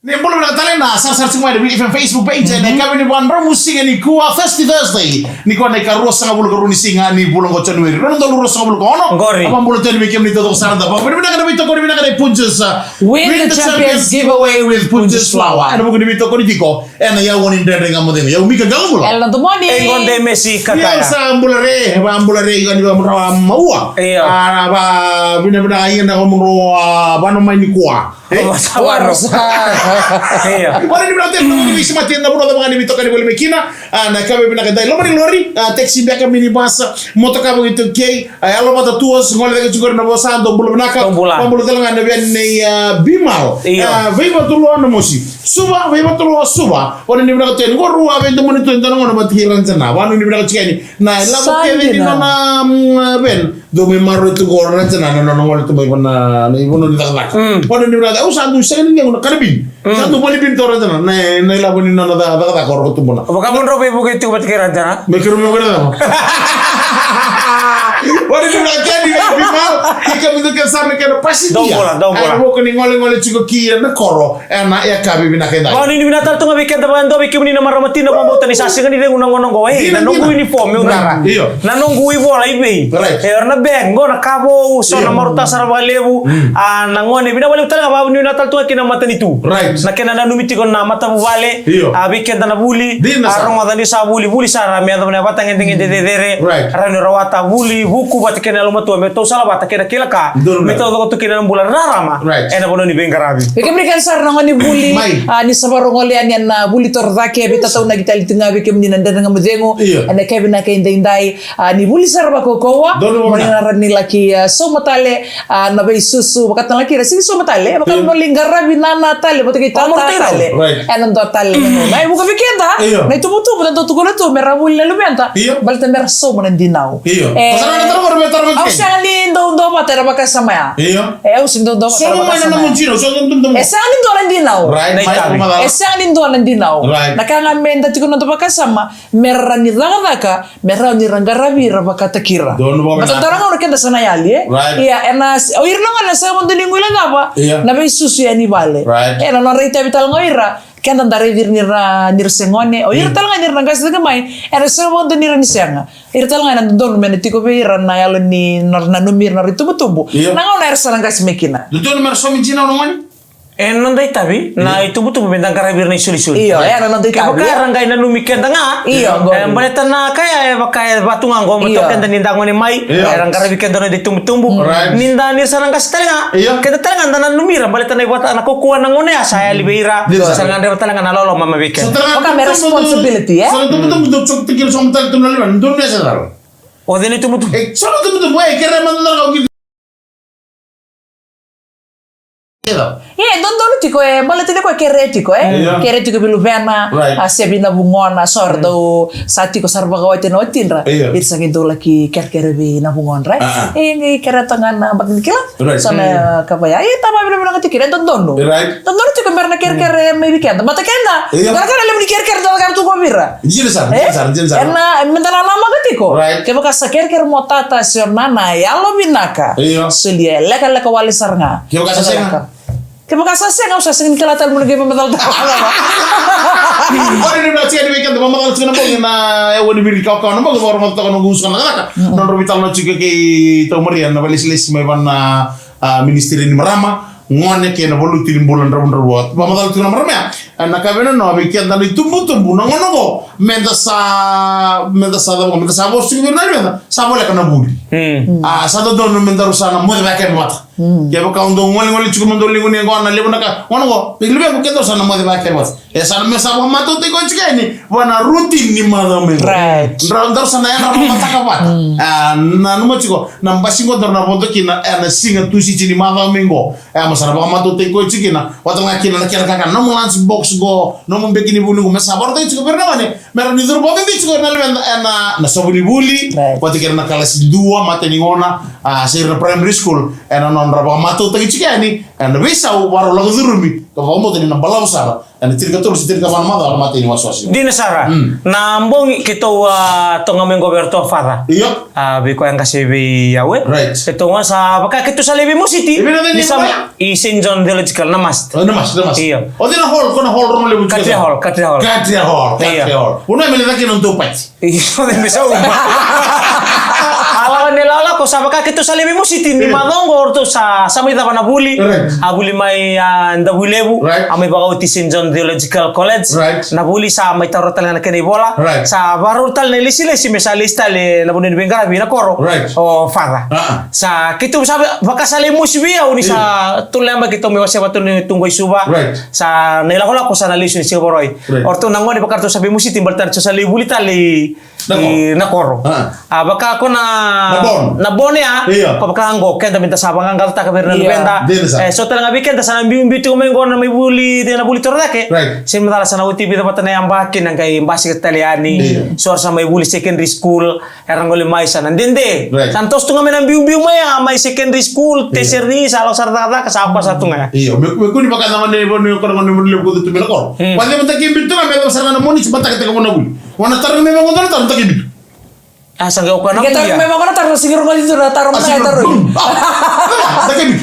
Ni boleh nak talen na sar semua di Facebook page ni kami ni bandra musik ni kuah Thursday ni kuah ni karuas sangat bulu karuni singa ni bulan kocok ni ron dulu ros sangat bulu kono apa bulu tu ni bikin ni tu sar dah apa benda kada bito koni kada punches win the champions giveaway with punches flower ada bukan bito koni tiko ena ya woni ndere ngamu demi ya umi ka gamu bulu el nanto moni engon de Messi kakaya ya sa ambulare kan ba maua ba bina ayin na ngomong bano mai ni kuah Wala ni brother no ni si Matin na bro na mga nimito kanibol mekina na kami pinakadai lo mani lori taxi biya kami ni basa moto ka mo ito kay ay alo mata tuos ngol daga siguro na bosa do bulo naka pambulo talaga na biyan ni Bimal viva tulo na mosi suba viva tulo suba wala ni brother ten go ruwa ben do monito ndo no matihiran sana wala ni brother cheni na labo kay ni na ben do me maro itu go ran sana no ngol to na ibuno ni tak wala ni brother sandu second ni ngona karbi sandu boli bin tora jana na labo ni na da korro tu bona apa kamu robe bukan itu buat kira jana me kiro me gara wala ni na kadi Bimal ika mi do kesar ne kero pasi dia dong bola ko ni ngole chico ki na korro na ya kabi bina kenda oh ni binatal tu ngabikan taban do bikin ni maramatin na pambutan ni sasi kan ni ngonong go na nunggu uniform yung dara na nunggu bola ibe na bengo na kabo so na maruta sarwalebu na ngone binawali talaga ba ni natal tu kina mata ni tu na kena na numiti ko na mata vale bikin na buli arong mata ni sa buli sara me na batang ending dere rano rawata buli buku bat kena lo matu me to sala bata kena kilaka me to to kena bulan rarama ena bono ni bengarabi berikan sar nang ni buli ni sabaro ngole an na buli tor zake bita taw na gitali tinga bikem ni nanda nga mudengo ana kebina kay indai ni buli sar ba ko kowa mangaran ni laki so matale na bay susu bakat na laki rasi so matale bakat no lingarabi na tale bato kay tale ena do tale no may buka bikenda na tumutu buta to tukulo to merabul na lumenta balta merso mo nandinaw Au sali ndo matera bakasama ya. Au sindo ndo matera bakasama. Sali ndo nandinaw. Sali ndo nandinaw. Nakanga menda tiko ndo bakasama merani daka merani rangarabi rabakatakira. Matadara ngo kenda sana yali iya ena oirno ngana sa mo dilingwila ngapa na be susu ya ni vale. Ena no reita vital ngoira kenda dari nirsengone o irtal nga nirnangas daga mai era sa mo do nirnisenga irtal nga nandon menetiko be na yalo ni nanumir na ritubutubu nanga na ersa nangas mekina do numero so mi jina no ngani non dai tabi na itu butuh bentang karabir na suli-suli iyo non dai tabi kaya rangai na numiken nga iyo baleta na kaya bakaya batungan go matoken dan nindang ni mai rang karabiken dan ditumbu ninda ni sarang kastelga kita telangan dan numira baleta na buat anak kukuan ngone saya libera sarang ande telangan na lolo mama weekend oka me responsibility so tum chok tikil som tak tum nalwan dun ne sadar o deni tum so tum boy kere man na go don tiko mala tile ko keretiko keretiko biluvena asebina bungona sordo satiko sarba gawate no tinra itsa gido laki kerkerebi na bungonra ngi keretangan bak nikila sana kapaya tama bila tikira don tiko merna kerkere me weekend mata kenda gara-gara le kerker do kartu ko birra jinsa ena mentala nama gatiko ke baka kerker motata sernana yalo binaka sulia leka wali sarnga ke baka senga Kaya makasasya nga usah singin kalatal mo nagay pamatal tawa. Wala ni nachi ani weekend mamatal sina mo na wala biri ka na mo gawar mo ta ko gusto na non robital na chike kay to Marian na balis may ban na ministry ni Marama ngone ke na bolu tilim bulan rabon robot mamatal sina Marama na kabena no weekend na tumbu na ngono go menda sa bos sino na menda sa bola kana budi sa do don menda rusana mo ba ke mata ya baka undo ngoli chuko mando lingu ni ngona lebo naka ngono go bilbe ko kedo sana mo de ba ke mata sana me sa mato te ko chikeni wana routine ni madame ndar sana ya rama mata ka ba na no mo chiko na mbasingo ndar na bondo kina na singa tusi chini madame ngo masara ba mato te ko chikina wata ngakina na kira kaka no mo lunch box go no mo bekini bulu me sa bordo chiko berna ne mera ni dur bodo chiko na na sabuni buli wata kira na kala si dua mate ni ngona sir primary school non raba matu tagi cikani and bisa waro lagu zurumi ka vamo tani na balaw sara and tirga tulus tirga van mata mati ni waswasi Di Nasara, nambong kita tonga menggoberto fara. iyo Biko yang kasih bi yawe. Right. Itu nga sa baka kita sa lebi mo city. Di sa i St. John Theological namas. namas Iya. o dina hol kona hol ron lebu Katria hall. katria hol una mele daki non to pati Iyo din bisa uma. Awan nilala ko sa baka kita sa lebi mo city ni madongo orto sa may tapa na buli. Right. Abuli may ndabulebu. Right. Amay baka uti St. John Theological College. Right. Nabuli sa may tarotal na kanibola. Right. Sa barutal na lisi mesa lista le nabunin bengara bina koro. Right. O fara. Sa kito sabi baka sa lemus biya uni sa tulamba kito may wasya bato ni tunggoy suba. Right. Sa nailakola ko sa nalisun si Boroy. Right. Orto nangwa ni bakarto sabi musi timbaltar sa libulita li nakoro. Baka ako nabon ya. Iya. Pabaka anggo kenda minta sabang anggal ta kaberna Iya. benda. Desa. So talaga bikin ta sana bimbi tu mengo na may buli de na buli tordake. Right. Sementara sana uti bita patana yang bakin ang kay basi Italiani. Iya. So sa may buli secondary school erangoli mai sana dende. Right. Santos tu ngamen ang bimbi maya may secondary school tertiary sa sarta kasapa sa tunga. iyo me kuni baka naman ne bon ko ngon mo lebu ko tu mele ko wala mo taki bitu na me sarana mo ni bata ka mo nagul wana tar me mo ngona tar taki bitu Asa ga ukana Kita ya. memang kena taruh siguro kali itu taruh mana taruh. taki bitu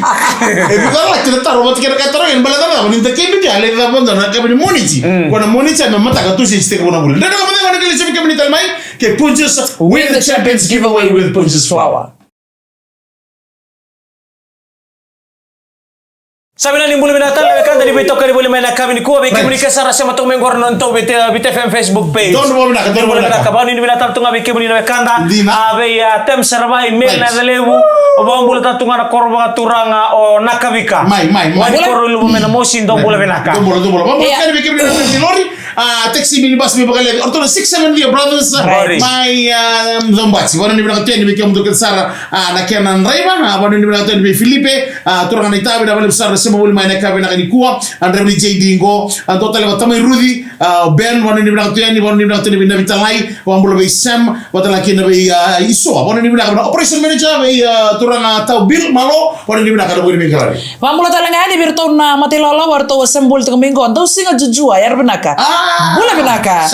e bukar la tira tar mo tikira ka tar en bala tar mo ni taki bitu ale da bon na ka mo ni ci ko na mo ni ci me mata ka tu ci ste ko na bul da ka mo ne ko le ci ke ni talmai ke punches win the champions giveaway with punches flower. Sabi na ni Buli Binatang, lekan dari Beto kari Buli Mainak kami ni kuwa beki muni kesara sama tong menggor nonton BTFM Facebook page. Don mo binaka, don mo binaka. Bau ni Binatang tunga beki muni na kanda. Dina. Abe ya tem serbai mail na lewu. Bau Buli tunga na korba turanga o nakabika. Mai. Wani koru lu mena mosin don Buli Binaka. Don mo. Vamos kari beki muni na lori. Taxi minibus me bagale. Orto 67 year brothers. My Zombati. Wani ni binaka teni beki muni kesara na Kenan Raiba. Wani ni binaka teni Filipe. Turanga na itabi na bale besar Buli Mainak kami na kanikuwa Andre ni JD ngo total wa tamay Rudy Ben wani ni binaka teni wani ni binaka teni na bitalai wambulo be Sam watala kina be iso wani ni binaka operation manager be turanga tau Bill malo wani ni binaka buli mengkara Vamos lá ngani birto na matilola warto sembul tong minggo ando singa jujua yar benaka. Bula benaka.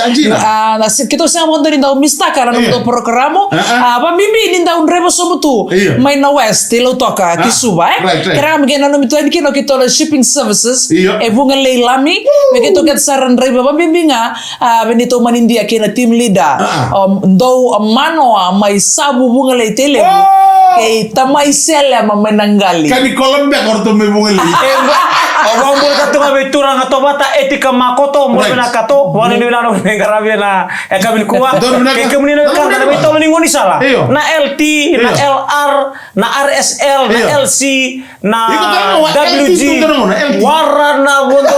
Kita singa mondo ni daw mistaka na do programo. Ba mimbi ni daw rebo sobutu. May na west tilo toka kisuba Kira mgena no mito kino kito shipping services e bunga leilami begitu ket saran rebo ba mimbi nga benito manindia kina team leader do mano may sabu bunga le tele. Kay tamay sela mamenanggali. Kani Colombia korto me bungali. Abang boleh kata ngabe turang atau bata etika makoto mo na kato wani ni lano ngarabi na kabil kuwa kay kemuni na kan na ito maningon sala na LT na LR na RSL na LC na WG warna bondo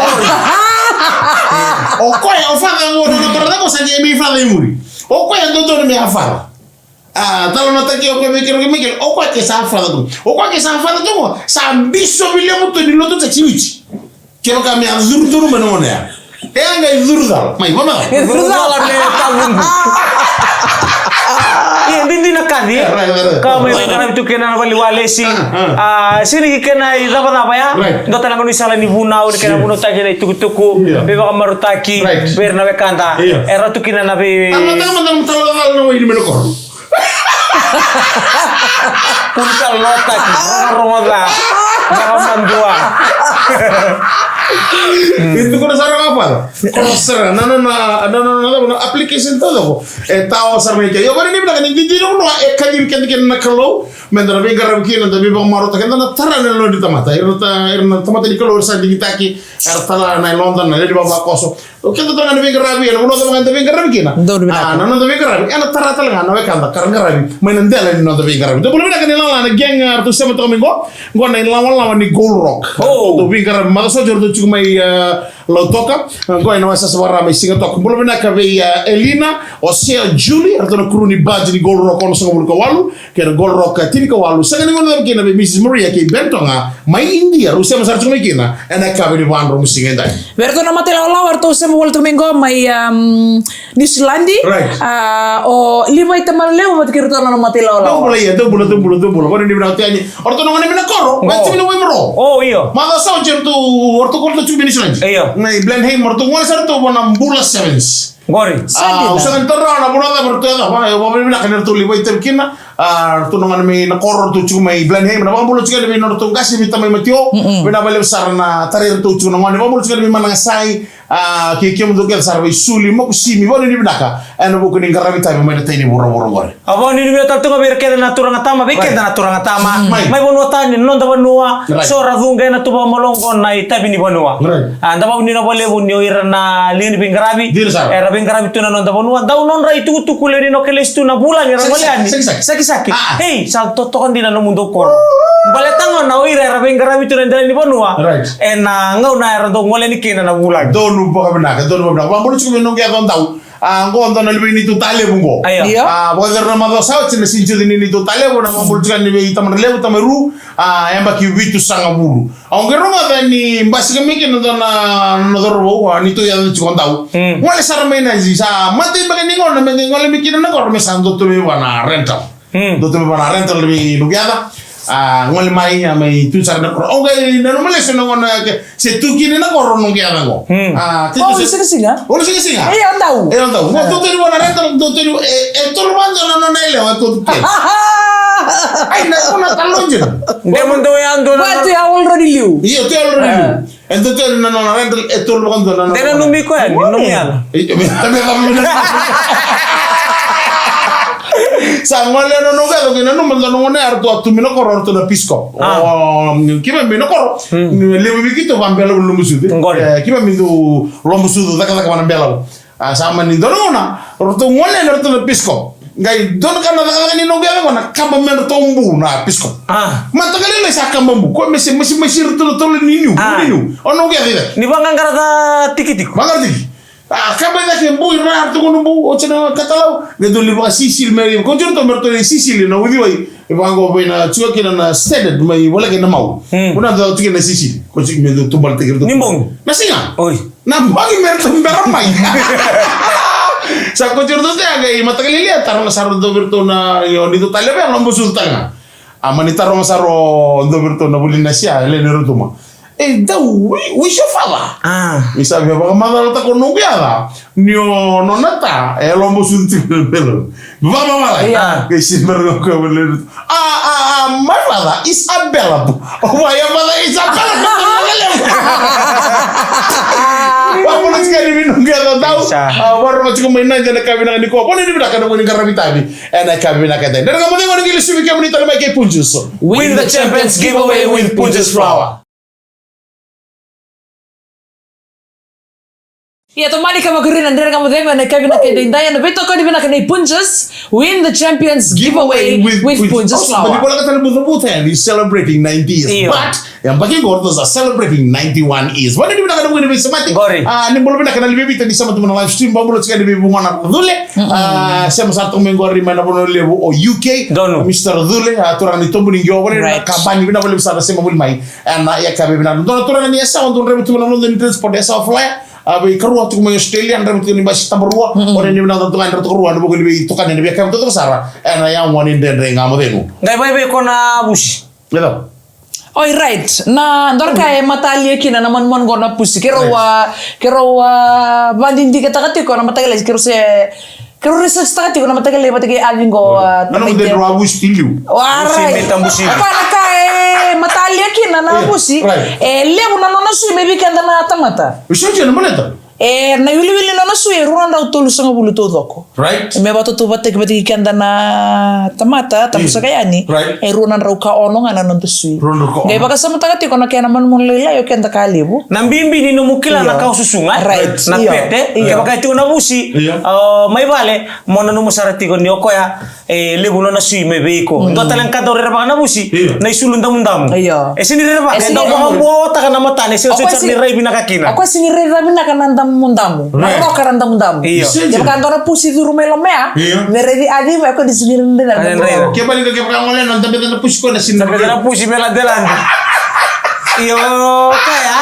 okoy ofanga ngono no torda ko sa mi fa muri okoy ando do me afara talo nataki okoy mikir okoy ke sa afara do okoy ke sa afara do sa ambiso bile muto ni loto sa chiwichi kero kami azuru menone ya anga izuru dal mai mama izuru dal le tabungu hindi na kadi kami kana itu kena bali walesi sini kena apa ya do tanang ni sala ni bunau kena bunau ta kena tuku be ba marutaki ber na bekanta era tu kena na be tama talo no ini menokor Puncak lotak, romola, jangan dua. Itu kena sarang apa? Koser, nana application todo. Tahu sarang itu. Ya baru ni bilang ni jadi orang kali bikin nak kalau, mendara bengar bikin nanti bang marut kan nanti taran lo di tempat. Irna tempat ini kalau ursan kita ki, taran na London na di bawah koso. Oke tu tangan bengar rabi, na ulo tangan bengar rabi kina. Nana bengar rabi, ana taran talan na bekanda karang rabi. Main nanti ala ni nanti bengar rabi. Tu boleh bilang ni lala na geng artu sama tu kami go na lawan ni Gold Rock. Tu bengar rabi, maksud jor tu cuma lo toka ngoy na wasa sawara may singa tok bulo na ka be Elina Osea Julie arto na kruni badge ni Gold Rock ono sa ko walu ke Gold Rock tini ko walu sa ngani ngono kina be Mrs Maria ke bento nga may India Rusia masar cuma kina ana ka be ni wanro musinga dai Berto na matela warto sem World Domingo may New Zealand. Right. O lima itaman leo matkirto na matila ola. Tubulo. Kung hindi mo natin yan. Orto naman namin na koro. Wait, sabi na mo maro. Oh, iyo. Mada sa ojem tu orto korto chumi New Zealand. Iyo. Na Blenheim orto ngol sa to bona bula sevens. Gori. Usa kan torra na bula da berto da. Wa na kan tu libo item kina. Tu naman may na koro tu chumi Blenheim na bulo chika may orto gasi mi tamay matio. Bina bale sar na tarir tu chumi ngone bulo chika mi manang sai kikiam do gel sar suli mo kusimi wala ni binaka. Ano bu kuning garami tayo may natay ni buro gore. Abo ni niyo tatto nga berke na turang atama, berke na turang atama. May bonota ni non da banua. So radunga na tuba molongon na itabi ni banua. Anda ba ni na bale bunyo ira na lini bingarabi. Era bingarabi tu na non da banua. Daw non ra itu tu kuleri no keles tu na bulan ira bale ani. Saki. Hey, sa toto kan dina no mundo kor. Bale tangon na ira era bingarabi tu na ni banua. Na ngau na era do ngole ni kina na bulan. Donu ba kabinaka. Wa mo chumi no ga don daw. Ngondo na libi ni tutale bungo. Whether na mado sao chine sinju ni tutale bona mambulkan ni be tamar lebu tamaru emba ki witu sanga buru. Ongero ma ni mbasi kami ke no na no dorbo ni to ya chikon daw. Wala sarame na ji sa mate ba ni ngol na ngol mi kina na kor me sando to me wana rental. Do to me wana rental bi lugiada. Ngol mai mai tu sar na kor. Okay na no male se no ngona ke se tu kini na kor no giada ngo. Oh, singa. Ono singa. Andau. No to te wana rental do te to bando no ele wa to te. Ay na una talonje. Demon do yan do na. But you already liu. Iyo te already liu. Entonces no rental to bando no. Dena numi ko yan, numi yan. Sangwale no ga do no mando no ne arto atumino koror to na pisco. Kiba mino koro. Lewe bikito bambela lo musude. Kiba mindo lo musude da kana bambela. Sama ni dono na roto ngole no to na pisco. Ngai don kana da ni no ga na kamba men to mbu na pisco. Matagali le sa kamba mbu ko mesi roto to ni niu. Ono ga dida. Ni bangangara da tikitiko. Bangar tiki. Kamba da ke mbu ira to no mbu o chena katalau. Ge do liba Sicil meri ko jurto merto ni Sicil na udi wai. Ibango bena chuo kina na stead mai wala ke na mau. Una do tiki na Sicil. Ko chik me do tumbal tiki do. Nimbong. Nasinga. Oi. Na bagi merto beramai. Sa ko jurto te aga matagali le tarong saro do virto na yo dito talebe lombo sultana. Amani tarong saro do virto na bulina sia le nerutuma. Da we shofala. Isa vya baka madalo ta kono giada. Nio nonata lombo sultana pelo. Vamos lá. Que se mergo ko bele. My father is available. Why your mother is available? Vamos sekali minum giada tahu. Baru macam mainan jadi kabina ni ko. Poni ni bida kada woni garami tabi. Ena kabina kada. Dan kamu tengok ni lisu bikin ni talma ke punjus. Win the Champions giveaway with Punjus Flour. Iya, tomani kama kurina ndera kama dhenga na kabina kende indaya na beto kodi bina kene Punjus win the Champions giveaway with Punjus Flour. Bagi bola kata buta is celebrating 90 years. But yang bagi gordos are celebrating 91 years. Wala di bina kada wini bisa mati. Ni bola bina kada lebih tadi sama teman live stream bawa bola sekali lebih bunga Dule. Saya satu minggu hari mana bola lebu o UK. Mr. Dule aturan itu mending jawab ni kampanye bina bola bisa sama bola mai. Ya kabe bina. Don aturan ni asa untuk rebut bola London transport asa offline. Abi keruah tu Australia anda betul ni masih tamberua orang ni benar tu kan tu keruah anda boleh lebih tu kan ni biar kamu tu sara yang one in den ngamu denu ngai bai kona bush betul oh right na dorka matalia kina na mon gona pusi kerowa banding di kata-kata ko na matagali kero resa stati ko na matagali batagi alingo nanu den rabush tilu alright apa matalia kina na busi lebu na nona sui mebi kanda na tamata usoje na maleta na yuli na sui runda utulu sanga bulu todoko right me bato to batek batigi kanda na tamata tamusa kayani runa rauka ono ngana nonto sui ngai baka sama tagati kono kena man mun lela yo kenda kalibu na mbimbi ni numukila na kau susunga na pete ke baka tu na busi mai vale mona no musarati ko ni okoya lebu na sui me beiko do talang ka dore baka na busi na isulunda mundamu sini re baka do baka bo ta kana matane se ni re binakakina ako sini re binakana mundamu no karanda mundamu ya kantora pusi di rumelo mea meredi adi aku di sini rendah ke balik ke ngole non tapi tan pusi ko na sin tapi tan pusi mela delante iyo kaya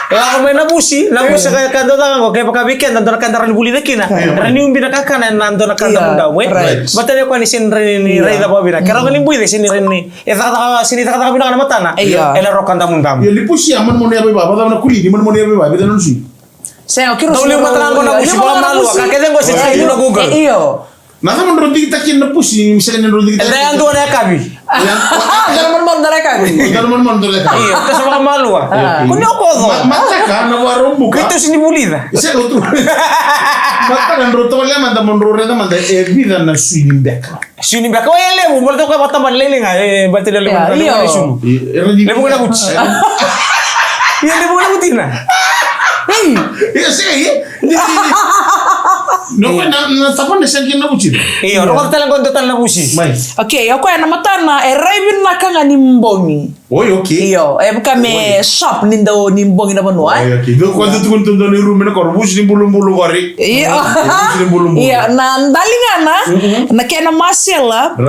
Lah main nabusi kaya kanto tangan ko kaya pagkabikin nanto na kantaran buli na kina. Rani yung binakakanan nanto na kanta mo daw eh. Batali ko ni sin ni Rayda pa bina. Kaya ngalimbuy de sin ni. Sinita ka binaka na mata na. Ela ro kanta mo daw. Ya lipusi aman mo niya ba? Bata na kuli di man mo niya ba? Bida nun si. Saya kira Tawli mata ko na busi ba malu. Kakede ko sa na Google. Iyo. Nasa man ron di kita kin na pusi misalnya ron di kita. Ela yang tuwa na kabi. Kalau mau mereka. Kalau man dole ka. Iyo, kasi mga malu ah. Kunya ko do. Mata ka na warung buka. Ito sinibulida. Isa utro. Mata kan ron to wala man da mon rore da man da vida na swing back. Sini ba ko ele mo mo to ka bata man lele nga bati lele mo na sunu. Lebo ko na butsi. Iya lebo ko na butina. Iya sih. No na tapon na sangkin na buci. Iya, ro talang kon total na busi. Mai. Okay, ako na matana raven na kanga nimbongi. Oi, okay. Iyo, kami shop nindo nimbongi na manuwa. Oi, okay. Do ko tu kun ni room na ko busi ni bulum gori. Iya. Iya, na ndalingana na kena masela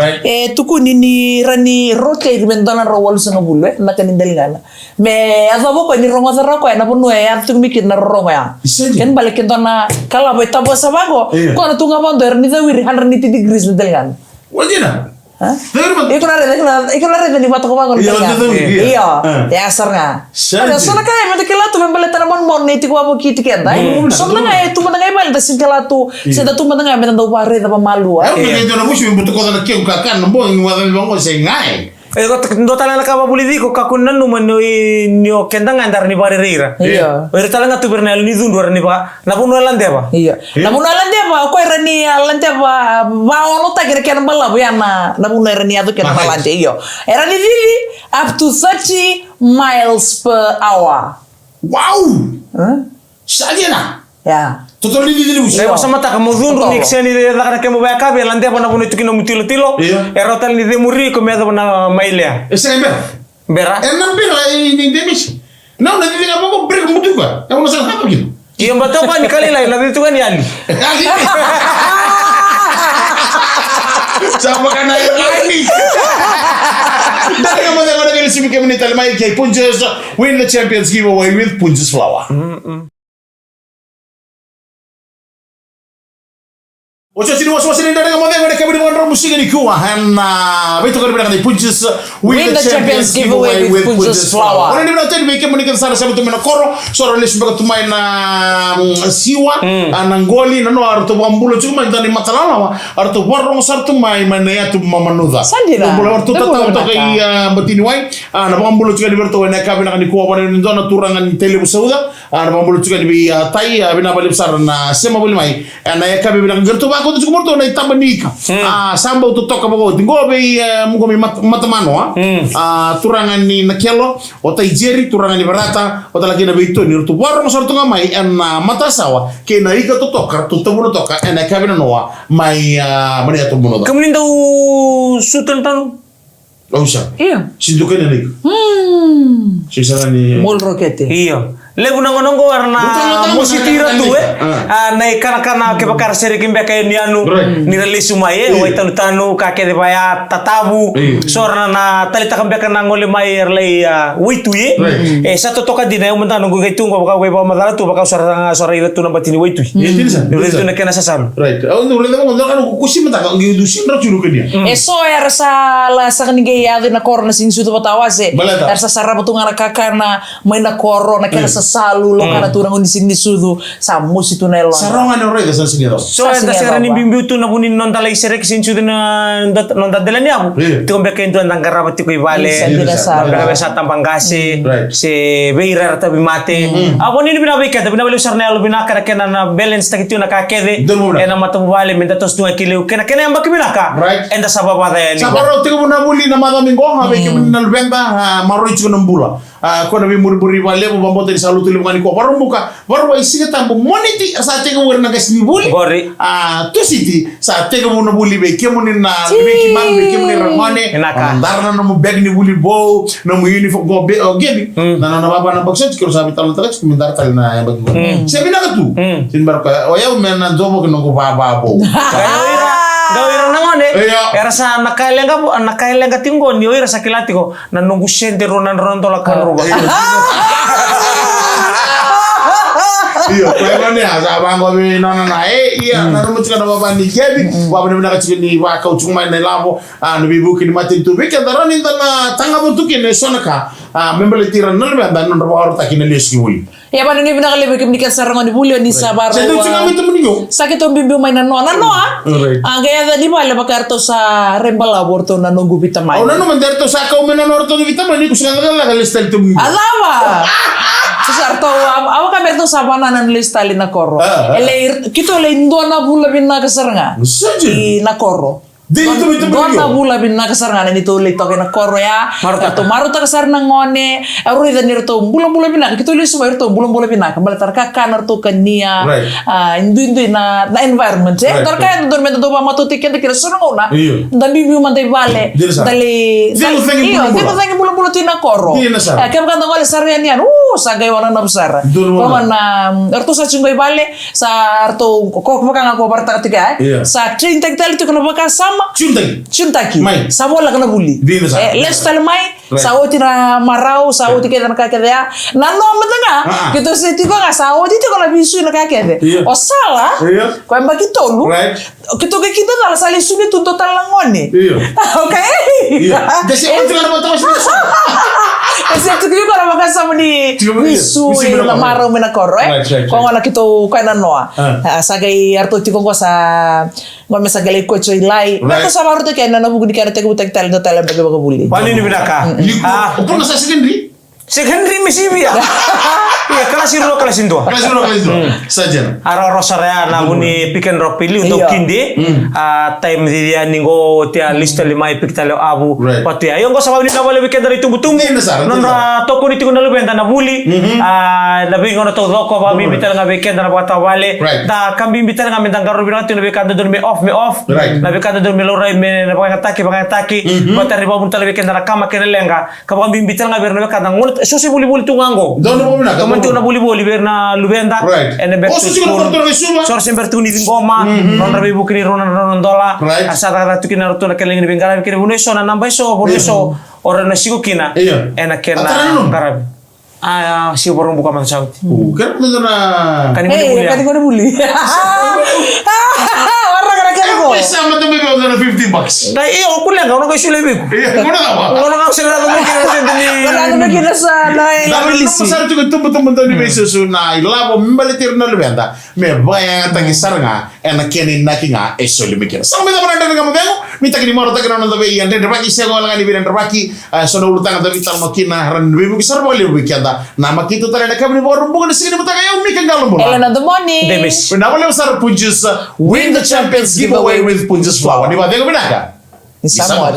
tuku ni rani roke ibendana rawal sanga bulwe na kanindalingana. Me azabo ko ni rongo zara ko na bunu ya tu mikir na rongo ya. Ken balik na kala boy tabo sabago ko na tunga bando ni da wir 180 degrees dalgan. Wajina. Hah? Ikon na rin ni bato ko bangon iya ya asar nga ada sana kaya mata kila tu membeli tanaman mon niti ko abo kiti kenda so mana tu mana ngai bal dasin kala tu seda tu mana ngai meta do pare da malu ah ni do na mushi mbuto ko na kiu kakan no bo ngwa ba ngo se ngai do talanga ka babuli diko kakunan no man no kenda ngandar ni bare reira iya talanga tu bernal ni dundur ni ba na puno lande ba iya na puno lande ba ko rani lande ba ba ono ta kira kena bala ya na puno rani adu kena lande iyo era ni dili up to 30 miles per hour wow sajena ya Totally dili busi. Leva sama ta kamu dundu ni kseni de la kana kemo ba kabe lande pa na puno tukino mutilo tilo era tal ni de muri ko medo na mailea ese bera enam bera ni demis não na dili nga ko break mutu ba eu não sei nada aquilo iyo mbato pa ni kalila la ditu kan yali sama kana ini dari kamu tengok dari sini kami nital mai kai punches win the champions giveaway with punches flower. Ocho sini was ini dari kamu tengok kami dengan musik ini kuah hana betul kan bilang punches win the champions giveaway with punches flower. Orang ini bilang tadi mereka menikah sana sama tu mana koro seorang les sebagai tumai na siwa anangoli nano arto bambulo cuma itu ni matalala arto warung sartu mai mana ya tu mamanuda. Sandira. Bambulo arto tatau takai batini wai na bambulo juga di berto na kabe na kuah pada ni zona turangan tele busauda na bambulo juga di tai bina balik besar na sema beli mai na ya kabe bilang gerto ba ko tu kumurto na itabanika samba tu toka bago tingo be mugo mi matamano turangan ni nakelo o tai jeri turangan ni barata o lagi na beito ni tu warung sartu ngamai na matasawa ke na ika tu toka tu tabuno toka na kabe na noa mai mani atu buno da kemudian tahu sutan tahu Usah. Iya. Sindukan ni. Sisa ni. Mol rokete. Iya. Lebu nangonongo warna musitira tu na kana ke bakar seri kimbe kay ni anu ni release umaye o itanu tanu kake de baya tatabu sorna na talita kambe kana ngole mai erlei witu ye satu toka dina yung mantano go gaitung ko baka ba madala tu baka sora ira tu na batini witu itu na kana sasal right onu ule mo kan kusi mata ka ngi dusin ra churu ke dia eso era sa la sa ngi ya na korna sin su to tawase era sa sarra tu ngara kakana mai na koro na kana salu lo kana turang undi sini sudu sa musitu nelo sarongan ore da san sinero so enta sera ni bimbiu tu na bunin non talai serek sin sudu na non dadelani aku tu kombe kento andang karabati ko ibale daga sa tampang gase se beira ta bimate ako ni binabe ka binabe usar na lo binaka kana na balance ta kitu na kakede ena matamu vale menta tos 2 kilo kana kana ambak binaka enda sababa ta yani sabaro tigo na buli na madami ngo habe ke na lubenda maroi chigo nambula ko na bi muri vale mo bambo teri salu tulim ngani ko baru muka baru wa isiga tambo moniti sa tega werna gasni buli tu siti sa tega mo na buli be ke mo ni na be ki mang be ke mo ni ramane darna no mo bag ni buli bo no mo uniform go be o gebi na baba na baksa kiro sabi talo taga ki mindar tal na bag bo se bina ka tu sin bar ko o ya men na dobo ko no ko baba bo gawira nangone era sa nakailenga tinggon yo era sa kilati ko nanungu sente ronan ronto la kan rugo Iya, kaya ya sa bango be nona na iya na rumu chika na baba ni kebi wa bana bana chika ni wa ka uchuma na labo no bibu kini mati tu be ka darani na tanga buntu kini sonaka membele tiran nol be dan no ro ta kini leski wuli. Ya pa nini bina kalebe kim nikat sarang ni bulio ni sabaro. Sedo chika mi temu niyo. Sakit om bimbi may nanoa. Kaya tadi ba laba karto sa rembala borto na nunggu bita may. Nano man derto sa ka umena norto ni bita may ni kusanga la listal temu. Alama. Sarto awa kami to sa bananan listali na koro. Ele kito le indona bula bin na kasaranga. I na koro. Dona bula bin na kasaranga ni to le to na koro ya. Maruta kasar na ngone. Aruri dan nirto bulan-bulan bin na kito le suma irto bulan-bulan bin na kambal tarka kanar to kania. Indu na environment. Tarka do dorme do ba matuti kende kira sonona. Dan bibi mantay vale. Dali Dili bulan-bulan tina koro. Kaya kan ngole sarian yan. Sagay wana na besar. Paman arto sa chungoy vale sa arto kok makang ako barta katiga. Sa trintek tali to kana baka sama. Chuntaki. Sa bola kana buli. Lestal mai sa oti na marau sa oti kaya na kakede. Nano matanga. Kito sa tiko ka sa oti to kana bisu na kakede. O sala. Kwa mbaki tolu. Kito ke kita dala sali suni tunto talangone. Okay. Desi oti kana bata mas. Kasi ito ko na makasama ni Wisu na maraw mo na koro kung ano kito kaya noa sagay arto tiko ko sa ngome sa galay ko choy lai nato sa maro to kaya na nabugo di kaya teko butag tal do tal baga buli Paano ni binaka? Upo na sa Secondary mesibia. Iya, kelas 2 kelas 2. Saja. Aro rosarea na muni pick and drop pilih untuk kinde. Time dia ningo tia lista 5 pick talo abu. Pati ayo ngo sababu ni na wale weekend dari tumbu-tumbu. Nonra toko ni tingo na lubenda na buli. Labi ngono to loko ba mi bital nga weekend na bata wale. Da kambi bital nga mendang garo binati no weekend dormi off. Na weekend dormi lorai me na pakataki. Batari ba mun talo weekend na kama kenelenga. Kambi bital nga berno weekend ngon so si buli-buli tungango. Dono mo na. Kamantu na buli-buli berna lubenda. And back to school. So sempre tu ni ngoma. Non rabi bukini ronan dola. Asa ta tu kina roto na keling ni bengala kini buneso na namba so buneso ora na sigo kina. Ena kena karabi. Si borong buka mata saut. Kan betul na. Kani buli. Sama tu bebe na $50. Nah iya aku lihat kau nak isu lebih. Iya, mana apa? Kau nak isu lebih kira sendiri. Wala na kina sa na Lisi. Masar juga tumbuh-tumbuh ni besu sunai. Labo membalitir na lubenda. Me bayang tangi saranga. Ena keni nakinga eso limikira. Sama kita pernah dengar kamu bego. Minta kini mau tak kena nonton bayi. Ande terbaki saya kalau lagi bilang terbaki. Sono ulutang atau vital makina. Ran bibu kisar boleh bikianda. Nama kita tadi nak kami baru bukan di sini betul kayak umi kengal bola. Ellen of the morning. Demis. Kenapa besar Punjus win the champions giveaway with Punjus flower. Di mana yang benar? Di Samoa.